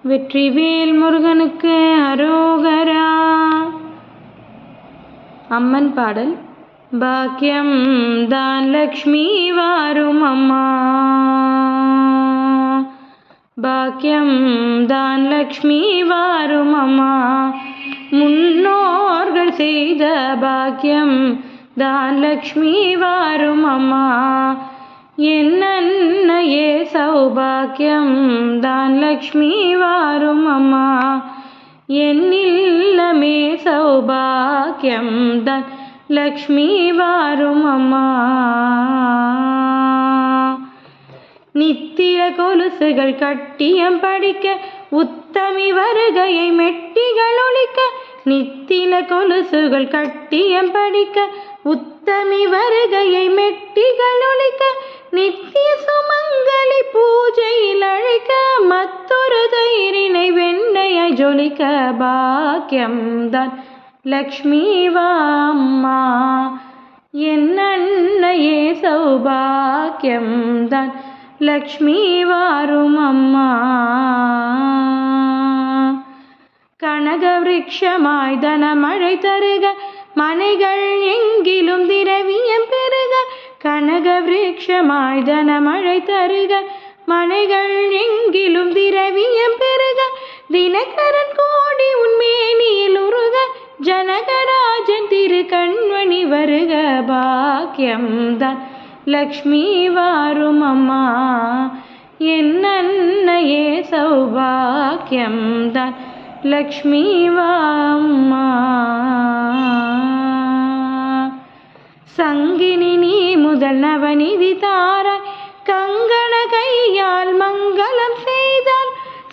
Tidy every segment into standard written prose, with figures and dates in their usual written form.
வெற்றிவேல் முருகனுக்கு அரோகரா. அம்மன் பாடல். பாக்கியம் தான் லக்ஷ்மி வாரும் அம்மா, பாக்கியம் தான் லக்ஷ்மி வாரும் அம்மா, முன்னோர்கள் செய்த பாக்கியம் தான் லக்ஷ்மி வாரும் அம்மா, என்னன்னையே சௌபாக்கியம் தான் லக்ஷ்மி வாரும் அம்மா, என்னில்லமே சௌபாக்கியம் தான் லக்ஷ்மி வாரும் அம்மா. நித்திய கொலுசுகள் கட்டியம் படிக்க உத்தமி வருகையை மெட்டிகள் ஒலிக்க, நித்தில கொலுசுகள் கட்டியம் படிக்க உத்தமி வருகையை மெட்டிகள் ஒலிக்க, நித்திய சுமங்கலி பூஜையில் அழைக்க மற்றொரு தயிரினை வெண்ணையாய் ஜொலிக்க, பாக்கியம் தான் லக்ஷ்மி வாம்மா, என்னன்னையே சௌபாக்கியம் தான் லக்ஷ்மி வாரும் அம்மா. கனக விருட்சமாய் தனமழை தருக மனைகள் எங்கிலும் திரவியம் பெருக, கனக விருட்சமாய் தனமழை தருக மனைகள் எங்கிலும் திரவியம் பெருக, தினகரன் கோடி உன்மேனியில் உருக ஜனகராஜன் திரு கண்மணி வருக, பாக்கியம் தான் லக்ஷ்மி வாரும் அம்மா, என்னன்னையே சௌபாக்கியம் தான் லக்ஷ்மி வாம்மா. சங்கினி நீ முதல் நவநிதி தாராய் கங்கண கையால் மங்களம் செய்தால்,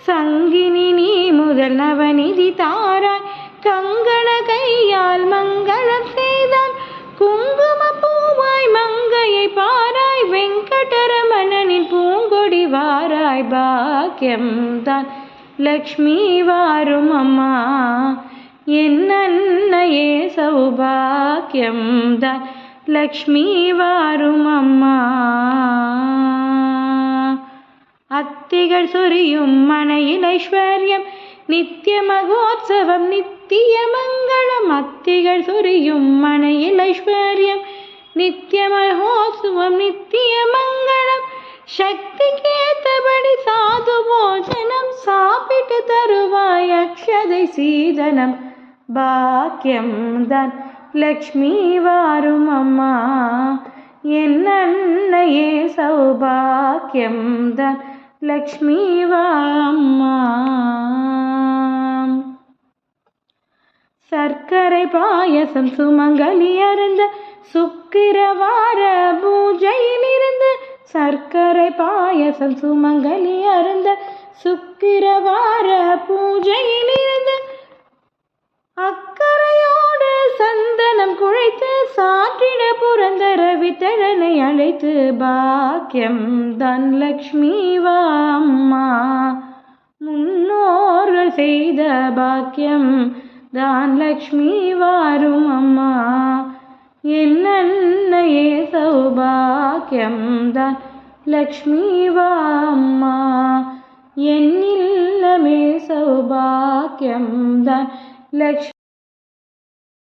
சங்கினி நீ முதல் நவநிதி தாராய் கங்கண கையால் மங்களம் செய்தால், குங்கும பூவாய் மங்கையை பாராய் வெங்கடரமணனின் பூங்கொடி வாராய், பாக்கியம் தான் லக்ஷ்மி வாரும் அம்மா, என்னன்னையே சௌபாக்கியம் தான் லக்ஷ்மி வாரும் அம்மா. அத்திகள் சொரியும் மனையில் ஐஸ்வர்யம் நித்திய மகோத்சவம் நித்திய மங்களம், அத்திகள் சொரியும் மனையில் ஐஸ்வர்யம் நித்திய மகோத்சவம் நித்திய மங்களம், சக்திக்கேத்தபடி சாது போஜனம் சாப்பிட்டு தருவாய் அக்ஷதை சீதனம், பாக்கியம் தான் லக்ஷ்மி வாரும் அம்மா, என்னன்னையே சௌபாக்கியம் தான் லக்ஷ்மி வாம்மா. சர்க்கரை பாயசம் சுமங்கலி அருந்த சுக்கிரவார பூஜையில் இருந்து, சர்க்கரை பாயசம் சுமங்கலி அருந்த சுக்கிரவார பூஜையில் இருந்து, அக்கறையோடு சந்தனம் குழைத்து சாற்றிட புரந்தர வித்தழனை அழைத்து, பாக்கியம் தான் லக்ஷ்மி வாம்மா, முன்னோர்கள் செய்த பாக்கியம் தான் லக்ஷ்மி வாரும் அம்மா, என்னன்னையே சௌபாக்கியம் தான் லக்ஷ்மி வாம்மா, என்னில்லமே சௌபாக்கியம் தான் லக்ஷ்மி